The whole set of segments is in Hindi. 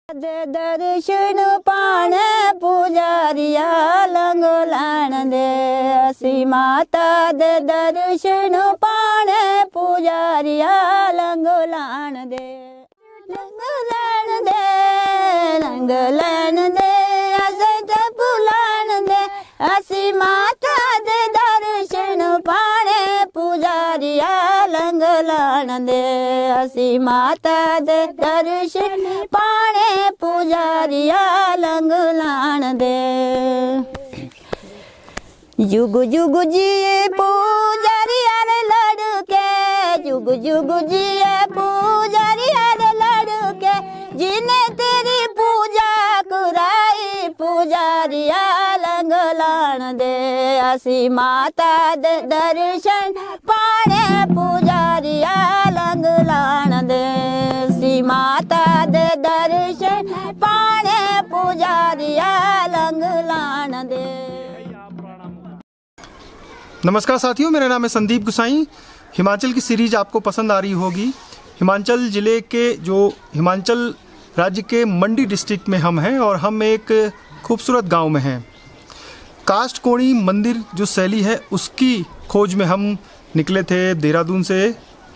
दर्शन पाणे पुजारिया लंगलाण दे असी माता दे दर्शन पाणे पुजारिया लंगलाण दे असत पुलाण दे असी माता दे दर्शन पाणे पुजारिया लंगलाण दे असी माता दे दर्शन पाणे पुजारिया लंगलाण दे जुग जुग जिए पुजारिया रे लड़के जुग जुग जिए पुजारिया रे लड़के जिने तेरी पूजा कराई पुजारिया लंगलाण दे असी माता दे दर्शन पाणे पुजारिया लंगलाण दे असी माता दे दर्शन पाणे पुजारिया लंगलाण दे। नमस्कार साथियों, मेरा नाम है संदीप गुसाई। हिमाचल की सीरीज आपको पसंद आ रही होगी। हिमाचल ज़िले के हिमाचल राज्य के मंडी डिस्ट्रिक्ट में हम हैं और हम एक खूबसूरत गांव में हैं। कास्ट कोणी मंदिर जो शैली है उसकी खोज में हम निकले थे देहरादून से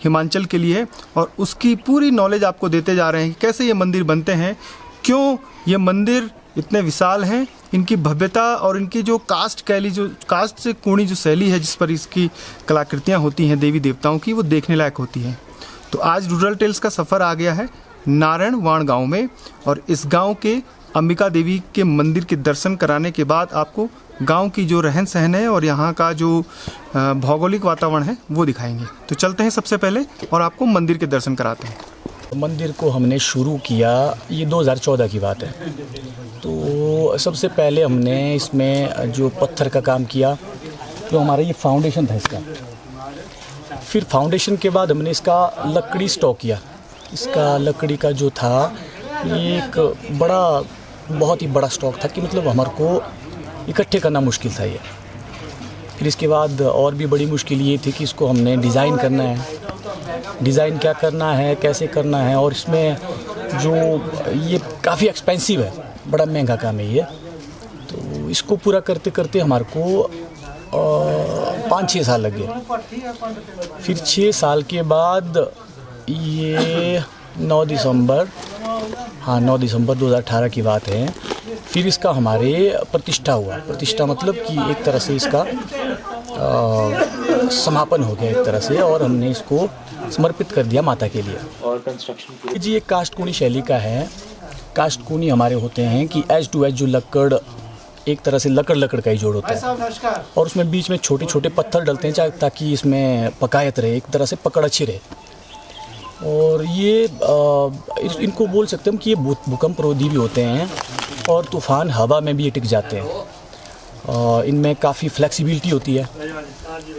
हिमाचल के लिए और उसकी पूरी नॉलेज आपको देते जा रहे हैं कि कैसे ये मंदिर बनते हैं, क्यों ये मंदिर इतने विशाल हैं, इनकी भव्यता और इनकी जो कास्ट कोणी जो शैली है जिस पर इसकी कलाकृतियाँ होती हैं देवी देवताओं की, वो देखने लायक होती हैं। तो आज रूरल टेल्स का सफ़र आ गया है नारायणवाण गांव में और इस गांव के अंबिका देवी के मंदिर के दर्शन कराने के बाद आपको गांव की जो रहन सहन है और यहाँ का जो भौगोलिक वातावरण है वो दिखाएंगे। तो चलते हैं सबसे पहले और आपको मंदिर के दर्शन कराते हैं। मंदिर को हमने शुरू किया, ये 2014 की बात है। तो सबसे पहले हमने इसमें जो पत्थर का काम किया, तो हमारा ये फाउंडेशन था इसका। फिर फाउंडेशन के बाद हमने इसका लकड़ी स्टॉक किया। इसका लकड़ी का जो था ये एक बहुत ही बड़ा स्टॉक था कि मतलब हमारे को इकट्ठे करना मुश्किल था ये। फिर इसके बाद और भी बड़ी मुश्किल ये थी कि इसको हमने डिज़ाइन करना है। डिज़ाइन क्या करना है, कैसे करना है, और इसमें जो ये काफ़ी एक्सपेंसिव है, बड़ा महंगा काम है ये। तो इसको पूरा करते करते हमारे को 5-6 साल लग गए। फिर 6 साल के बाद ये 9 दिसंबर 2018 की बात है। फिर इसका हमारे प्रतिष्ठा हुआ। प्रतिष्ठा मतलब कि एक तरह से इसका समापन हो गया एक तरह से, और हमने इसको समर्पित कर दिया माता के लिए। और कंस्ट्रक्शन जी एक कास्ट कोणी शैली का है। कास्ट कोणी हमारे होते हैं कि एज टू एज जो लकड़, एक तरह से लकड़ का ही जोड़ होता है और उसमें बीच में छोटे छोटे पत्थर डलते हैं ताकि इसमें पकायत रहे, एक तरह से पकड़ अच्छी रहे। और ये इनको बोल सकते हैं कि ये भूकंप रोधी भी होते हैं और तूफ़ान हवा में भी ये टिक जाते हैं। इनमें काफ़ी फ्लेक्सिबिलिटी होती है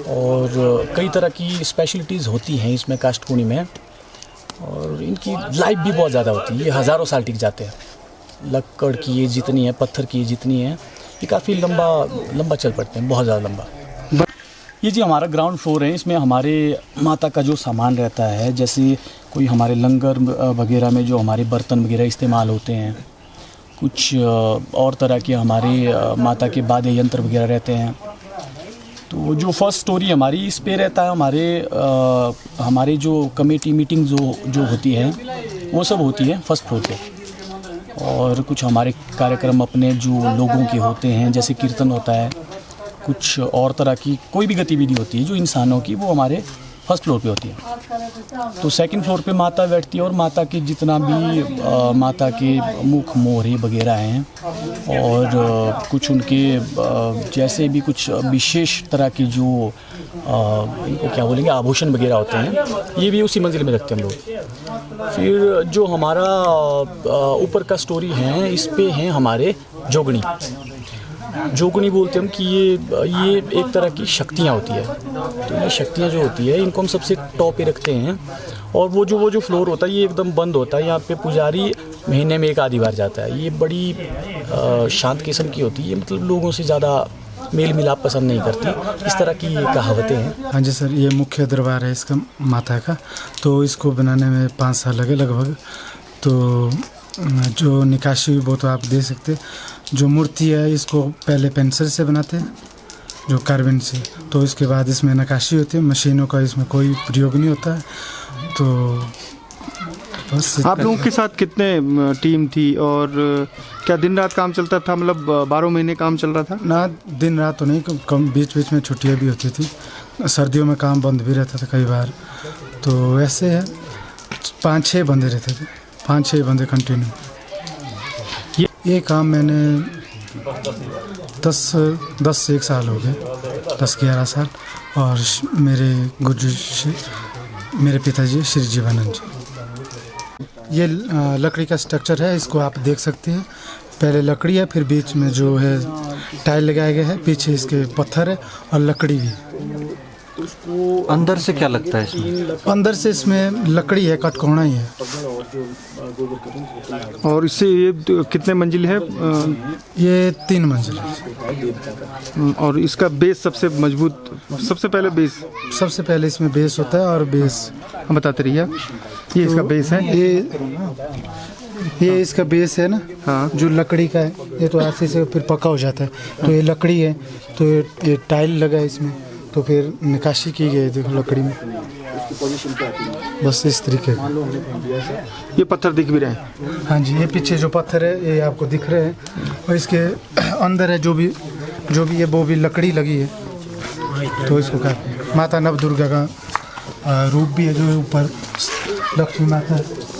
और कई तरह की स्पेशलिटीज़ होती हैं इसमें कास्ट कोणी में, और इनकी लाइफ भी बहुत ज़्यादा होती है। ये हज़ारों साल टिक जाते हैं। लकड़ की ये जितनी है, पत्थर की ये जितनी है, ये काफ़ी लंबा चल पड़ते हैं, बहुत ज़्यादा लंबा। ये जी हमारा ग्राउंड फ्लोर है। इसमें हमारे माता का जो सामान रहता है, जैसे कोई हमारे लंगर वगैरह में जो हमारे बर्तन वगैरह इस्तेमाल होते हैं, कुछ और तरह के हमारे माता के वाद्य यंत्र वगैरह रहते हैं। तो जो फर्स्ट स्टोरी हमारी इस पे रहता है। हमारे जो कमेटी मीटिंग जो होती है वो सब होती है फर्स्ट फ्लोर पे। और कुछ हमारे कार्यक्रम अपने जो लोगों के होते हैं, जैसे कीर्तन होता है, कुछ और तरह की कोई भी गतिविधि होती है जो इंसानों की, वो हमारे फर्स्ट फ्लोर पे होती है। तो सेकंड फ्लोर पे माता बैठती है और माता के जितना भी माता के मुख मोहरे वगैरह हैं और कुछ उनके जैसे भी कुछ विशेष तरह की जो इनको क्या बोलेंगे आभूषण वगैरह होते हैं, ये भी उसी मंजिल में रखते हैं हम लोग। फिर जो हमारा ऊपर का स्टोरी है, इस पे हैं हमारे जोगणी बोलते हैं हम कि ये एक तरह की शक्तियाँ होती है। तो ये शक्तियाँ जो होती है इनको हम सबसे टॉप पे रखते हैं। और वो जो फ्लोर होता है ये एकदम बंद होता है। यहाँ पे पुजारी महीने में एक आधी बार जाता है। ये बड़ी शांत किस्म की होती है, मतलब लोगों से ज़्यादा मेल मिलाप पसंद नहीं करती, इस तरह की कहावतें हैं। हाँ जी सर, ये मुख्य दरबार है इसका माता का, तो इसको बनाने में 5 साल लगे लगभग। तो जो निकाशी वो तो आप देख सकते, जो मूर्ति है इसको पहले पेंसिल से बनाते हैं, जो कार्बन से, तो इसके बाद इसमें नक्काशी होती है, मशीनों का इसमें कोई प्रयोग नहीं होता है। तो बस आप लोगों के साथ कितने टीम थी और क्या दिन रात काम चलता था, मतलब 12 महीने काम चल रहा था? ना, दिन रात तो नहीं, कम बीच बीच में छुट्टियाँ भी होती थी, सर्दियों में काम बंद भी रहता था कई बार। तो ऐसे है 5-6 बंदे रहते थे, 5-6 बंदे कंटिन्यू। ये काम मैंने 10 से 1 साल हो गए, 10-11 साल। और मेरे पिताजी श्री जीवानंद जी। ये लकड़ी का स्ट्रक्चर है, इसको आप देख सकते हैं। पहले लकड़ी है, फिर बीच में जो है टाइल लगाए गए हैं, पीछे इसके पत्थर है और लकड़ी भी है। अंदर से क्या लगता है इसमें? अंदर से इसमें लकड़ी है, कटकोना ही है। और इससे ये कितने मंजिल है? ये 3 मंजिल है। और इसका बेस सबसे मजबूत, सबसे पहले बेस, सबसे पहले इसमें बेस होता है। और बेस हम बताते रहिए। ये इसका बेस है, ये इसका बेस है ना। हाँ। जो लकड़ी का है, ये तो ऐसे से फिर पक्का हो जाता है। तो ये लकड़ी है, तो ये टाइल लगा है इसमें, तो फिर निकाशी की गई है, देखो लकड़ी में, बस इस तरीके। ये पत्थर दिख भी रहे हैं। हाँ जी, ये पीछे जो पत्थर है ये आपको दिख रहे हैं, और इसके अंदर है जो भी है वो भी लकड़ी लगी है। तो इसको क्या, माता नव दुर्गा का रूप भी है, जो ऊपर लक्ष्मी माता है।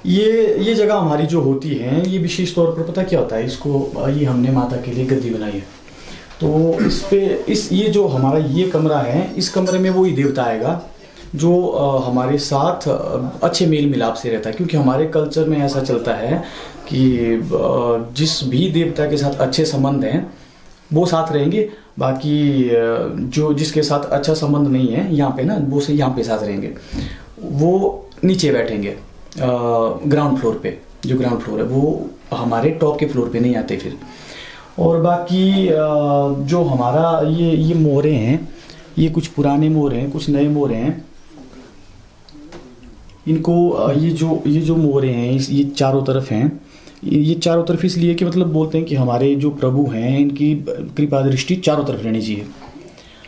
ये जगह हमारी जो होती है, ये विशेष तौर पर पता क्या होता है, इसको ये हमने माता के लिए गद्दी बनाई है। तो इस पे ये जो हमारा ये कमरा है, इस कमरे में वही देवता आएगा जो हमारे साथ अच्छे मेल मिलाप से रहता है। क्योंकि हमारे कल्चर में ऐसा चलता है कि जिस भी देवता के साथ अच्छे संबंध हैं वो साथ रहेंगे, बाकी जो जिसके साथ अच्छा संबंध नहीं है यहाँ पे ना, वो से यहाँ पे साथ रहेंगे, वो नीचे बैठेंगे ग्राउंड फ्लोर पे। जो ग्राउंड फ्लोर है वो हमारे टॉप के फ्लोर पे नहीं आते फिर। और बाकी जो हमारा ये मोहरे हैं, ये कुछ पुराने मोहरे हैं, कुछ नए मोहरे हैं। इनको ये जो मोहरे हैं, ये चारों तरफ हैं। ये चारों तरफ इसलिए कि मतलब बोलते हैं कि हमारे जो प्रभु हैं इनकी कृपा दृष्टि चारों तरफ रहनी चाहिए,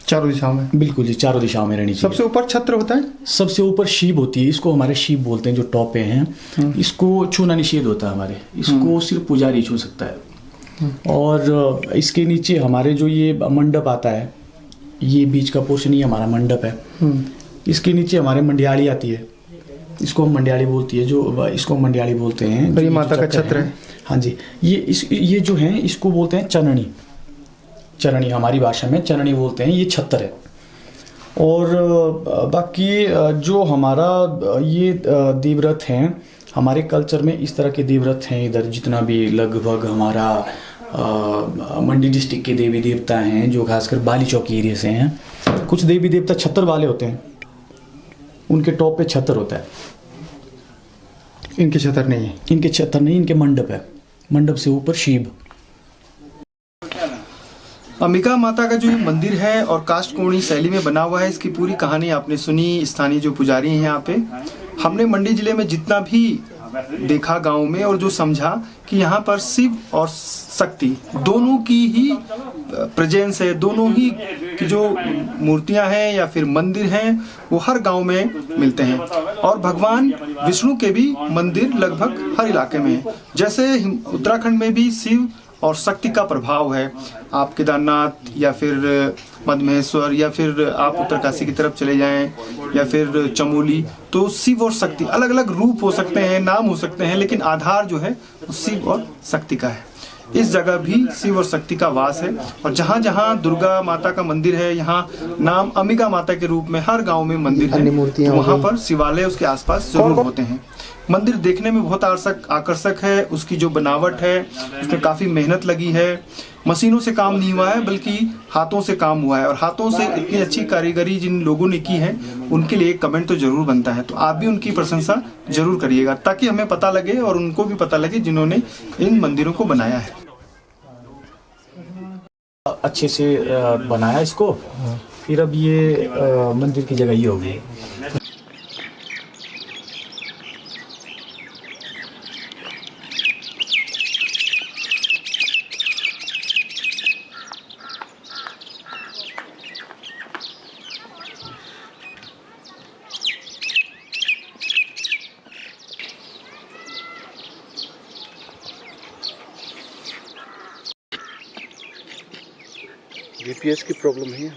चारों दिशाओं में। बिल्कुल जी, चारों दिशाओं में रहनी चाहिए। सबसे ऊपर छत्र होता है, सबसे ऊपर शिव होती है, इसको हमारे शिव बोलते हैं, जो टॉप पे हैं। इसको छूना निषेध होता है हमारे, इसको सिर्फ पुजारी छू सकता है। और इसके नीचे हमारे जो ये मंडप आता है, ये बीच का पोर्शन ही हमारा मंडप है। इसके नीचे हमारे मंडियाली आती है, इसको हम मंडियाली बोलती है, जो इसको मंडियाली बोलते हैं। ये माता का छत्र है। हाँ जी, ये जो है इसको बोलते हैं चरणी। चरणी हमारी भाषा में चरणी बोलते हैं, ये छत्र है। और बाकी जो हमारा ये देवव्रत हैं, हमारे कल्चर में इस तरह के देवव्रत हैं इधर, जितना भी लगभग हमारा मंडी डिस्ट्रिक्ट के देवी देवता हैं, जो खासकर बाली चौकी एरिया से हैं। कुछ देवी देवता छत्र वाले होते हैं, उनके टॉप पे छत्र होता है। इनके छत्र नहीं है, इनके छत्र नहीं, इनके मंडप है, मंडप से ऊपर शिव। अंबिका माता का जो ये मंदिर है और काष्ठकोणी शैली में बना हुआ है, इसकी पूरी कहानी आपने सुनी। स्थानीय जो पुजारी हैं यहाँ पे, हमने मंडी जिले में जितना भी देखा गांव में, और जो समझा कि यहाँ पर शिव और शक्ति दोनों की ही प्रेजेंस है, दोनों ही की जो मूर्तियां हैं या फिर मंदिर हैं वो हर गांव में मिलते हैं। और भगवान विष्णु के भी मंदिर लगभग हर इलाके में है। जैसे उत्तराखंड में भी शिव और शक्ति का प्रभाव है। आप केदारनाथ या फिर मधमहेश्वर या फिर आप उत्तरकाशी की तरफ चले जाएं या फिर चमोली, तो शिव और शक्ति अलग अलग रूप हो सकते हैं, नाम हो सकते हैं, लेकिन आधार जो है वो शिव और शक्ति का है। इस जगह भी शिव और शक्ति का वास है। और जहाँ जहाँ दुर्गा माता का मंदिर है, यहाँ नाम अंबिका माता के रूप में हर गांव में मंदिर है, वहाँ पर शिवालय उसके आसपास जरूर होते हैं। मंदिर देखने में बहुत आकर्षक है। उसकी जो बनावट है उसमें काफ़ी मेहनत लगी है। मशीनों से काम नहीं हुआ है बल्कि हाथों से काम हुआ है, और हाथों से इतनी अच्छी कारीगरी जिन लोगों ने की है उनके लिए एक कमेंट तो जरूर बनता है। तो आप भी उनकी प्रशंसा जरूर करिएगा ताकि हमें पता लगे और उनको भी पता लगे जिन्होंने इन मंदिरों को बनाया है। अच्छे से बनाया इसको, फिर अब ये मंदिर की जगह ये होगी। जीपीएस की प्रॉब्लम है।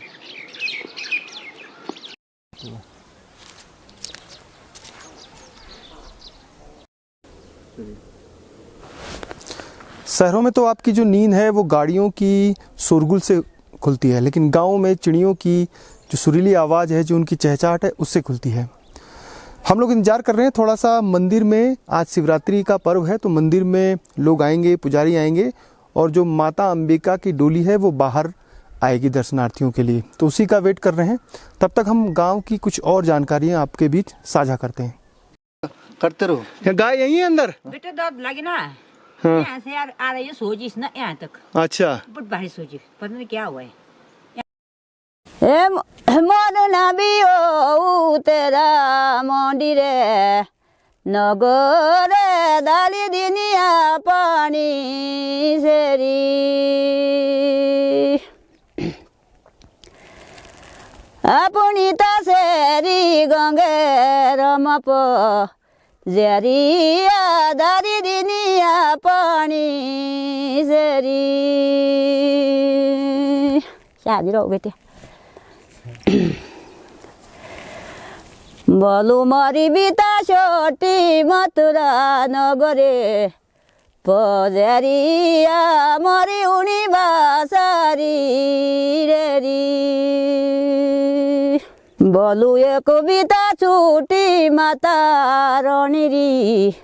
शहरों में तो आपकी जो नींद है वो गाड़ियों की शोरगुल से खुलती है, लेकिन गाँव में चिड़ियों की जो सुरीली आवाज़ है, जो उनकी चहचहाट है, उससे खुलती है। हम लोग इंतजार कर रहे हैं थोड़ा सा मंदिर में। आज शिवरात्रि का पर्व है तो मंदिर में लोग आएंगे, पुजारी आएंगे, और जो माता अंबिका की डोली है वो बाहर आएगी दर्शनार्थियों के लिए। तो उसी का वेट कर रहे हैं। तब तक हम गांव की कुछ और जानकारियां आपके बीच साझा करते हैं। करते रहो। गाय यही है अंदर? बेटा दर्द लगी ना, हाँ। यहाँ से यार आ रही है सोजिश ना यहाँ तक। अच्छा, बहुत भारी सोजिश, पता नहीं क्या हुआ है। मन नबियो तेरा मंदिरे नगरे दाली दिनिया पानी सेरी अपनी तसेरी गंगे रमप जेरिया दारी दिनिया पानी सेरी। शादी रहो बेटे। बोलू मरी बिता छोटी मथुरा नगरे पजेरिया मरी उनी बासारी रेरी। बोलू एक कविता छुटी माता रणीरी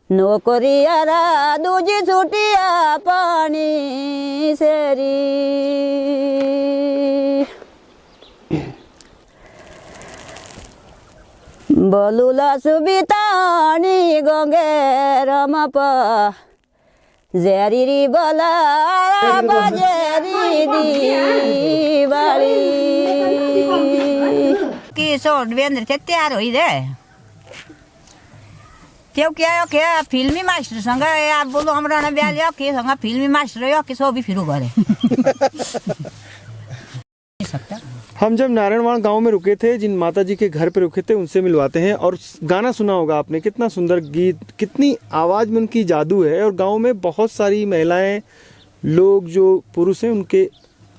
नौकरियारा दूजी छुटिया पानी सेरी। बोलूला सुबितानी गंगे रमप जेरी बला बजेरी दीवाली की सोड वेंद्र थे तैयार हुई दे त्यो क्या फिल्मी मास्टर संग आप बोलो हमरा न ब्याह लिया के संग फिल्मी मास्टर यो के सो भी फिरू करे। हम जब नारायणवाड़ गांव में रुके थे, जिन माता जी के घर पे रुके थे, उनसे मिलवाते हैं। और गाना सुना होगा आपने, कितना सुंदर गीत, कितनी आवाज़ में उनकी जादू है। और गांव में बहुत सारी महिलाएं, लोग जो पुरुष हैं, उनके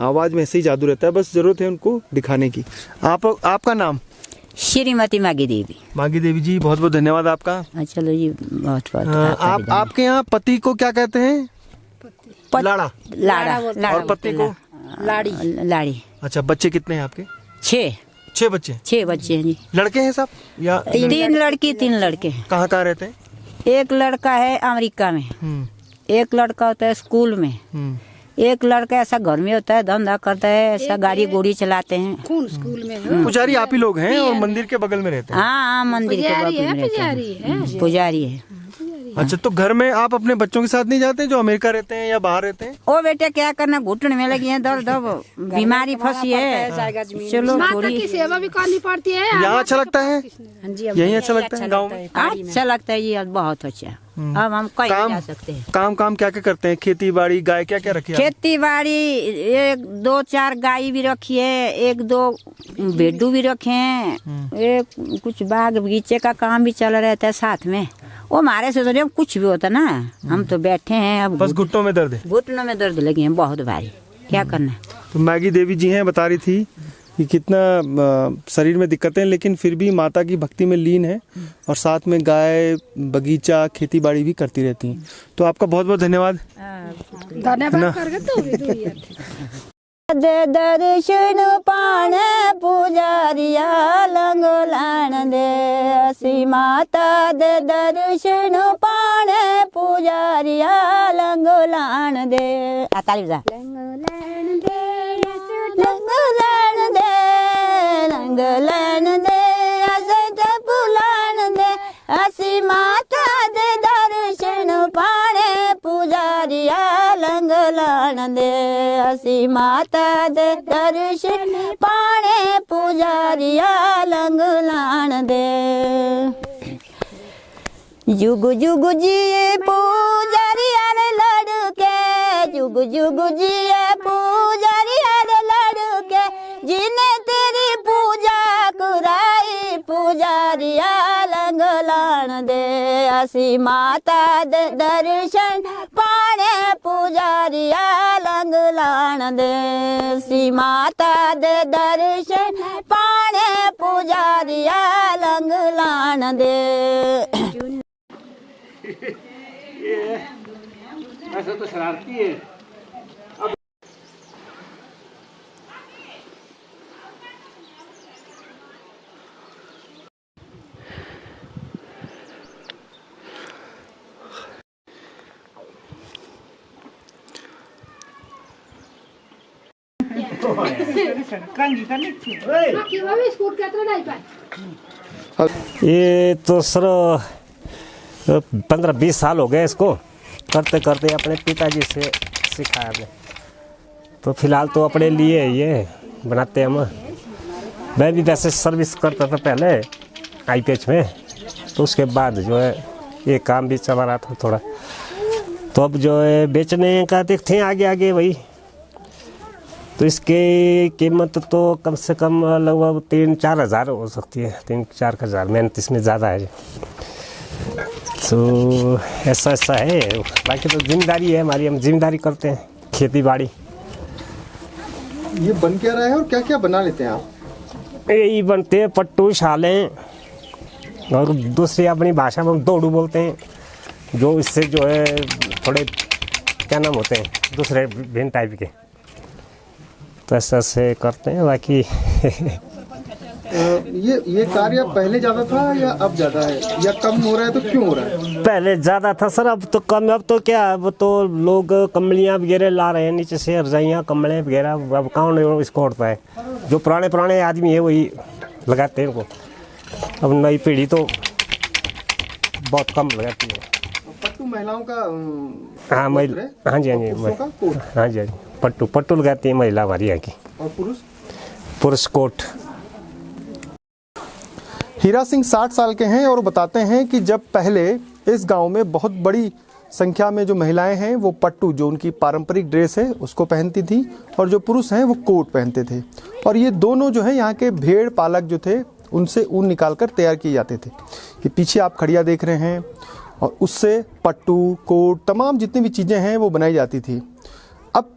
आवाज़ में ऐसे ही जादू रहता है। बस ज़रूरत है उनको दिखाने की। आपका नाम? श्रीमती मागी देवी। मागी देवी जी, बहुत बहुत धन्यवाद आपका। चलो जी, बहुत बहुत। आपके यहाँ पति को क्या कहते हैं? लाड़ा। लाड़ा। और पत्नी को? लाड़ी। लाड़ी। अच्छा, बच्चे कितने हैं आपके? 6 बच्चे? 6 बच्चे हैं जी। लड़के हैं सब या? 3 लड़की 3 लड़के हैं। कहाँ रहते हैं? एक लड़का है अमेरिका में, एक लड़का होता है स्कूल में, एक लड़का ऐसा घर में होता है, धंधा करता है, ऐसा गाड़ी गोड़ी चलाते हैं। कौन स्कूल में? पुजारी आप ही लोग हैं और मंदिर के बगल में रहते हैं? हाँ, मंदिर के बगल में रहते हैं। पुजारी है। अच्छा, तो घर में आप अपने बच्चों के साथ नहीं जाते जो अमेरिका रहते हैं या बाहर रहते हैं? ओ बेटे क्या करना, घुटने में लगी है दर्द, बीमारी फंसी है। चलो थोड़ी की सेवा भी करनी पड़ती है। यहाँ अच्छा लगता है? यही अच्छा लगता है गाँव में? अच्छा लगता है जी, बहुत अच्छा। अब हम कहीं जा सकते हैं। काम क्या क्या करते हैं? खेती बाड़ी, गाय क्या क्या रखी है? खेती बाड़ी 1-2-4 गाय भी रखी है, 1-2 भेड़ू भी रखे हैं, एक कुछ बाग बगीचे का काम भी चल रहता है साथ में। वो हमारे से तो कुछ भी होता ना, हम तो बैठे हैं। अब बस घुटनों में दर्द है? घुटनों में दर्द लगे हैं बहुत भारी, क्या करना। तो मैगी देवी जी हैं, बता रही थी कि कितना शरीर में दिक्कतें, लेकिन फिर भी माता की भक्ति में लीन है और साथ में गाय, बगीचा, खेती बाड़ी भी करती रहती हैं। तो आपका बहुत बहुत धन्यवाद। धन्यवाद। दे दर्शन पाने पुजारिया लंगोलान दे असी माता दे दर्शन पाने पुजारिया लंगोलान दे ताली बजा लंगोलान दे असत पुलान दे असी माता दे दर्शन पाने पुजारिया लंगोलान दे असी माता दे दर्शन पाने पुजारिया लंगोलान दे जुग जुग जिए पुजारिया रे लड़के जुग जुग जिए पुजारिया रे लड़के जिने तेरी पूजा कराई पुजारिया लंगोलान दे असी माता दे दर्शन पाने पुजारिया लंगोलान दे असी माता दे दर्शन पाने पुजारिया लंगोलान दे ऐसा तो शरारती है। ये तो सर 15-20 साल हो गए इसको करते करते अपने पिताजी से सीखा है हमने। तो फिलहाल तो अपने लिए ये बनाते हैं हम। मैं भी वैसे सर्विस करता था पहले IPH में, तो उसके बाद जो है ये काम भी चला रहा था थोड़ा। तो अब जो है बेचने का देखते हैं आगे आगे वही। तो इसकी कीमत तो कम से कम लगभग 3-4 हज़ार हो सकती है, 3-4 हज़ार। मेहनत इसमें ज़्यादा है। तो ऐसा है। बाकी तो जिम्मेदारी है हमारी, हम जिम्मेदारी करते हैं खेती बाड़ी। ये बन क्या रहा है और क्या क्या बना लेते हैं आप? यही बनते हैं पट्टू, छालें और दूसरी अपनी भाषा में दौड़ू बोलते हैं, जो इससे जो है थोड़े क्या नाम होते हैं दूसरे भिन्न टाइप के। तो ऐसे करते हैं। बाकी ये कार्य पहले ज़्यादा था या अब ज़्यादा है, या कम हो रहा है तो क्यों हो रहा है? पहले ज़्यादा था सर, अब तो कम। अब तो क्या, अब तो लोग कम्बलियाँ वगैरह ला रहे हैं नीचे से, रजाइयाँ कम्बलें वगैरह। अब कौन इसको उड़ता है? जो पुराने आदमी है वही लगाते हैं इनको। अब नई पीढ़ी तो बहुत कम लगाती है। पट्टू महिलाओं का हाँ हाँ जी पट्टू लगाती है महिला हमारी यहाँ की। और पुरुष कोट। हीरा सिंह 60 साल के हैं और बताते हैं कि जब पहले इस गांव में बहुत बड़ी संख्या में जो महिलाएं हैं वो पट्टू, जो उनकी पारंपरिक ड्रेस है, उसको पहनती थी, और जो पुरुष हैं वो कोट पहनते थे। और ये दोनों जो हैं यहाँ के भेड़ पालक जो थे उनसे ऊन निकालकर तैयार किए जाते थे। ये पीछे आप खड़िया देख रहे हैं, और उससे पट्टू, कोट, तमाम जितनी भी चीज़ें हैं वो बनाई जाती थी। अब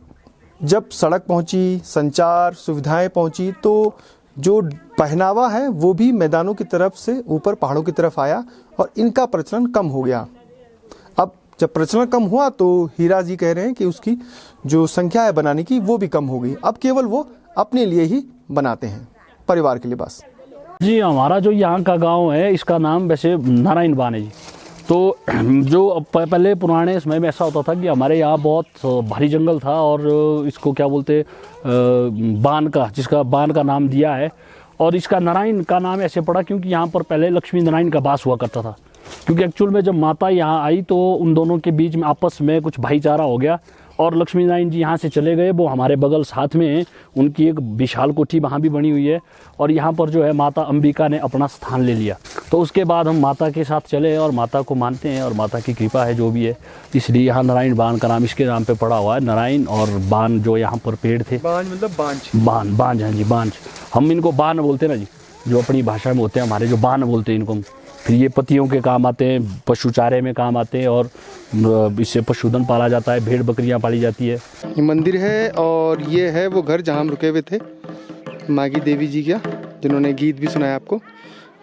जब सड़क पहुँची, संचार सुविधाएँ पहुँची, तो जो पहनावा है वो भी मैदानों की तरफ से ऊपर पहाड़ों की तरफ आया और इनका प्रचलन कम हो गया। अब जब प्रचलन कम हुआ तो हीरा जी कह रहे हैं कि उसकी जो संख्या है बनाने की वो भी कम हो गई। अब केवल वो अपने लिए ही बनाते हैं, परिवार के लिए बस। जी, हमारा जो यहाँ का गांव है इसका नाम वैसे नारायण बान है जी। तो जो पहले पुराने समय में ऐसा होता था कि हमारे यहाँ बहुत भारी जंगल था, और इसको क्या बोलते बान का, जिसका बान का नाम दिया है। और इसका नारायण का नाम ऐसे पड़ा क्योंकि यहाँ पर पहले लक्ष्मी नारायण का वास हुआ करता था। क्योंकि एक्चुअल में जब माता यहाँ आई तो उन दोनों के बीच में आपस में कुछ भाईचारा हो गया, और लक्ष्मी नारायण जी यहाँ से चले गए। वो हमारे बगल साथ में है, उनकी एक विशाल कोठी वहाँ भी बनी हुई है, और यहाँ पर जो है माता अंबिका ने अपना स्थान ले लिया। तो उसके बाद हम माता के साथ चले और माता को मानते हैं, और माता की कृपा है जो भी है, इसलिए यहाँ नारायण बान का नाम इसके नाम पे पड़ा हुआ है। नारायण और बान जो यहाँ पर पेड़ थे, बांझ मतलब बांझ, हाँ जी बांझ। हम इनको बान बोलते हैं ना जी, जो अपनी भाषा में होते हैं हमारे, जो बान बोलते हैं इनको। फिर ये पतियों के काम आते हैं, पशु चारे में काम आते हैं, और इससे पशुधन पाला जाता है, भेड़ बकरियां पाली जाती है। ये मंदिर है, और ये है वो घर जहाँ हम रुके हुए थे, मागी देवी जी का, जिन्होंने गीत भी सुनाया आपको।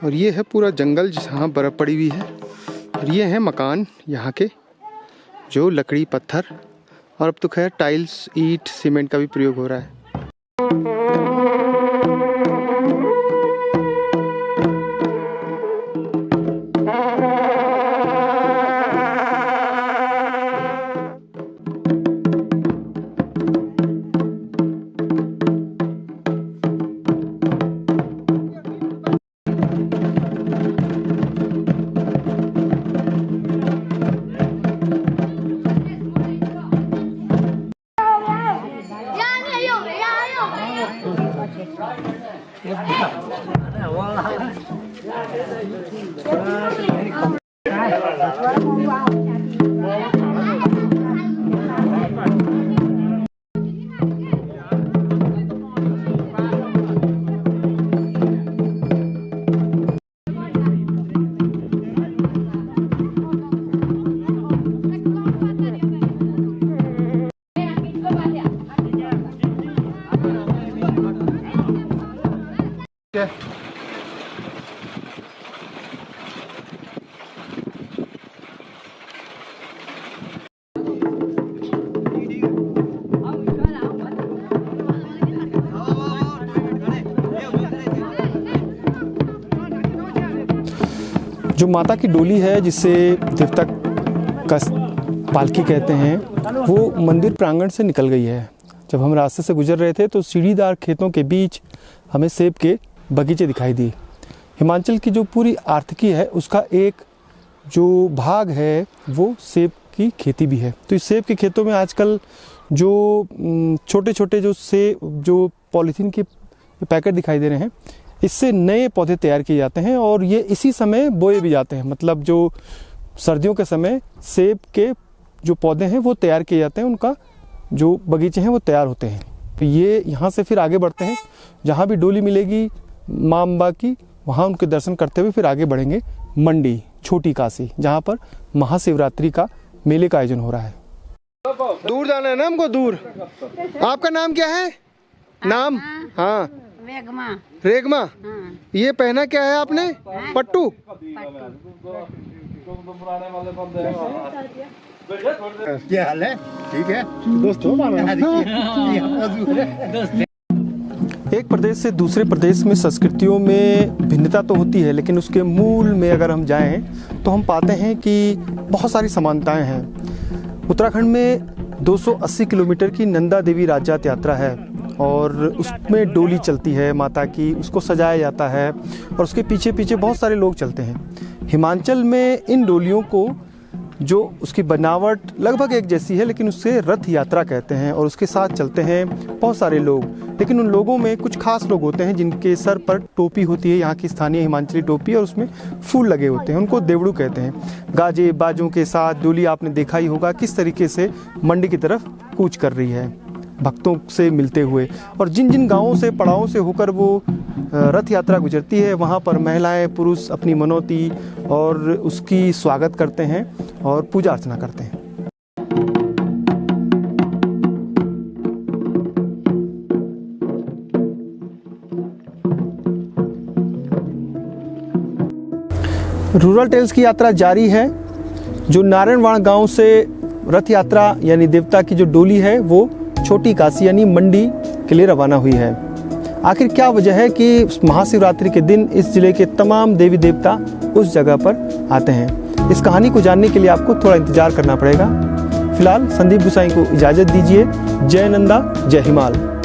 और ये है पूरा जंगल जहाँ बर्फ़ पड़ी हुई है, और ये है मकान यहाँ के, जो लकड़ी पत्थर, और अब तो खैर टाइल्स, ईंट, सीमेंट का भी प्रयोग हो रहा है। जो माता की डोली है जिसे देवता का पालकी कहते हैं, वो मंदिर प्रांगण से निकल गई है। जब हम रास्ते से गुजर रहे थे तो सीढ़ीदार खेतों के बीच हमें सेब के बगीचे दिखाई दिए। हिमाचल की जो पूरी आर्थिकी है उसका एक जो भाग है वो सेब की खेती भी है। तो इस सेब के खेतों में आजकल जो छोटे छोटे जो पॉलीथीन के पैकेट दिखाई दे रहे हैं, इससे नए पौधे तैयार किए जाते हैं और ये इसी समय बोए भी जाते हैं। मतलब जो सर्दियों के समय सेब के जो पौधे हैं वो तैयार किए जाते हैं, उनका जो बगीचे हैं वो तैयार होते हैं। तो ये यहाँ से फिर आगे बढ़ते हैं, जहाँ भी डोली मिलेगी माँ अम्बा की, वहाँ उनके दर्शन करते हुए फिर आगे बढ़ेंगे मंडी छोटी काशी, जहाँ पर महाशिवरात्रि का मेले का आयोजन हो रहा है। दूर जाना है ना हमको, दूर। आपका नाम क्या है? नाम? हाँ, रेगमा। रेगमा। ये पहना क्या है आपने? पट्टू। क्या हाल है? ठीक है दोस्तों। एक प्रदेश से दूसरे प्रदेश में संस्कृतियों में भिन्नता तो होती है, लेकिन उसके मूल में अगर हम जाएं तो हम पाते हैं कि बहुत सारी समानताएं हैं। उत्तराखंड में 280 किलोमीटर की नंदा देवी राज्यात यात्रा है और उसमें डोली चलती है माता की, उसको सजाया जाता है और उसके पीछे पीछे बहुत सारे लोग चलते हैं। हिमाचल में इन डोलियों को, जो उसकी बनावट लगभग एक जैसी है लेकिन उससे रथ यात्रा कहते हैं और उसके साथ चलते हैं बहुत सारे लोग। लेकिन उन लोगों में कुछ खास लोग होते हैं जिनके सर पर टोपी होती है, यहाँ की स्थानीय हिमाचली टोपी, और उसमें फूल लगे होते हैं, उनको देवड़ू कहते हैं। गाजे बाजों के साथ डोली आपने देखा ही होगा किस तरीके से मंडी की तरफ कूच कर रही है, भक्तों से मिलते हुए। और जिन जिन गाँवों से, पड़ावों से होकर वो रथ यात्रा गुजरती है, वहाँ पर महिलाएं पुरुष अपनी मनौती और उसकी स्वागत करते हैं और पूजा अर्चना करते हैं। रूरल टेल्स की यात्रा जारी है। जो नारायणवाड़ गांव से रथ यात्रा यानी देवता की जो डोली है वो छोटी काशी यानी मंडी के लिए रवाना हुई है। आखिर क्या वजह है कि महाशिवरात्रि के दिन इस जिले के तमाम देवी देवता उस जगह पर आते हैं? इस कहानी को जानने के लिए आपको थोड़ा इंतजार करना पड़ेगा। फिलहाल संदीप गुसाई को इजाज़त दीजिए। जय नंदा, जय हिमाल।